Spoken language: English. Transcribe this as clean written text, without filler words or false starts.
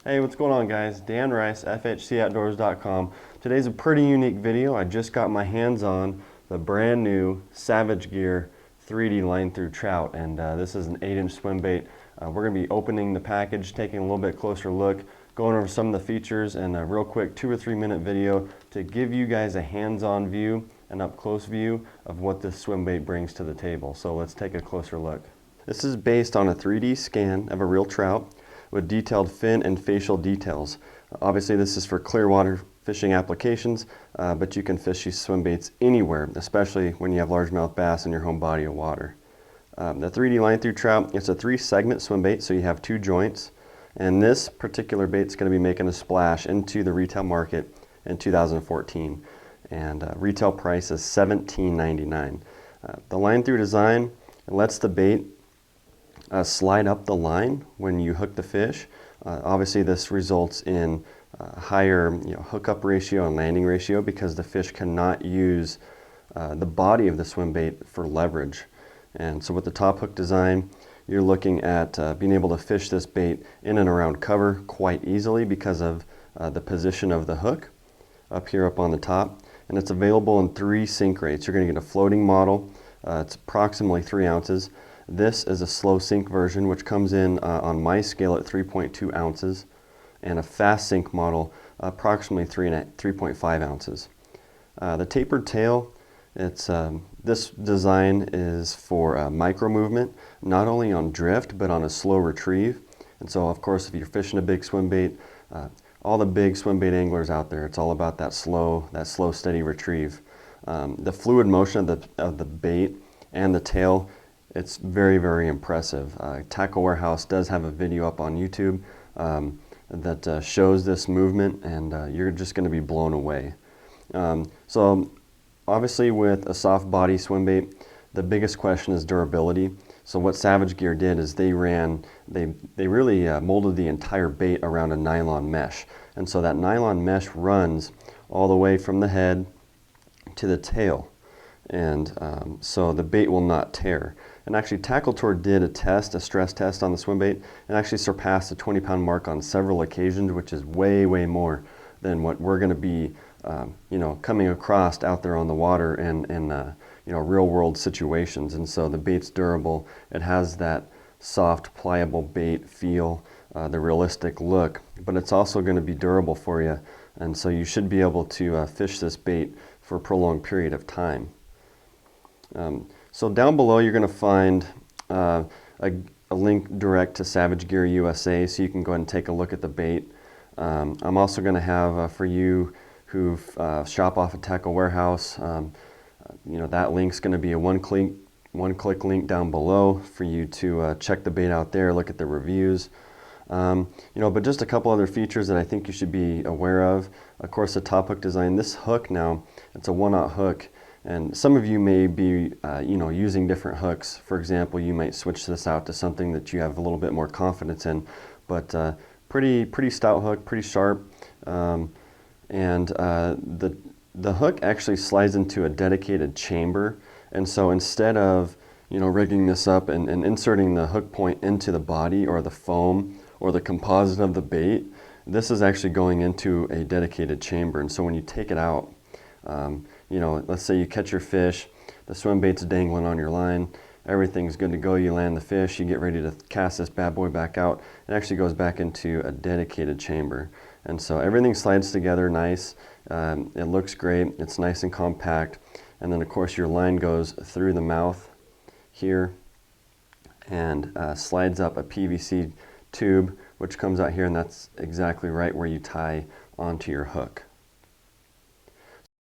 Hey, what's going on, guys? Dan Rice, FHCOutdoors.com. Today's a pretty unique video. I just got my hands on the brand new SAVAGEAR 3D line through trout, and this is an 8-inch swim bait. We're going to be opening the package, taking a little bit closer look, going over some of the features, and a real quick 2 or 3 minute video to give you guys a hands-on view, an up-close view of what this swim bait brings to the table. So let's take a closer look. This is based on a 3D scan of a real trout with detailed fin and facial details. Obviously this is for clear water fishing applications, but you can fish these swim baits anywhere, especially when you have largemouth bass in your home body of water. The 3D line through trout, it's a 3-segment swim bait, so you have 2 joints, and this particular bait is going to be making a splash into the retail market in 2014, and retail price is $17.99. The line through design, it lets the bait slide up the line when you hook the fish. Obviously this results in higher hookup ratio and landing ratio because the fish cannot use the body of the swim bait for leverage. And so with the top hook design, you're looking at being able to fish this bait in and around cover quite easily because of the position of the hook up here up on the top. And it's available in 3 sink rates. You're going to get a floating model. It's approximately 3 ounces. This is a slow sink version, which comes in on my scale at 3.2 ounces, and a fast sink model approximately 3.5 ounces. The tapered tail, this design is for micro movement, not only on drift but on a slow retrieve. And so of course if you're fishing a big swim bait, all the big swim bait anglers out there, it's all about that slow steady retrieve. The fluid motion of the bait and the tail, it's very, very impressive. Tackle Warehouse does have a video up on YouTube that shows this movement, and you're just going to be blown away. So obviously with a soft body swim bait, the biggest question is durability. So what SAVAGEAR did is they really molded the entire bait around a nylon mesh. And so that nylon mesh runs all the way from the head to the tail. And so the bait will not tear. And actually Tackle Tour did a stress test on the swim bait, and actually surpassed the 20-pound mark on several occasions, which is way, way more than what we're going to be coming across out there on the water and real world situations. And so the bait's durable. It has that soft, pliable bait feel, the realistic look, but it's also going to be durable for you. And so you should be able to fish this bait for a prolonged period of time. So down below you're going to find a link direct to SAVAGEAR USA, so you can go ahead and take a look at the bait. I'm also going to have for you who shop off at Tackle Warehouse, that link's going to be a one-click link down below for you to check the bait out there, look at the reviews. But just a couple other features that I think you should be aware of. Of course, the top hook design. This hook now, it's a 1/0 hook. And some of you may be, using different hooks. For example, you might switch this out to something that you have a little bit more confidence in. But pretty stout hook, pretty sharp, and the hook actually slides into a dedicated chamber. And so instead of rigging this up and inserting the hook point into the body or the foam or the composite of the bait, this is actually going into a dedicated chamber. And so when you take it out, let's say you catch your fish, the swim bait's dangling on your line, everything's good to go, you land the fish, you get ready to cast this bad boy back out, it actually goes back into a dedicated chamber. And so everything slides together nice, it looks great, it's nice and compact, and then of course your line goes through the mouth here and slides up a PVC tube which comes out here, and that's exactly right where you tie onto your hook.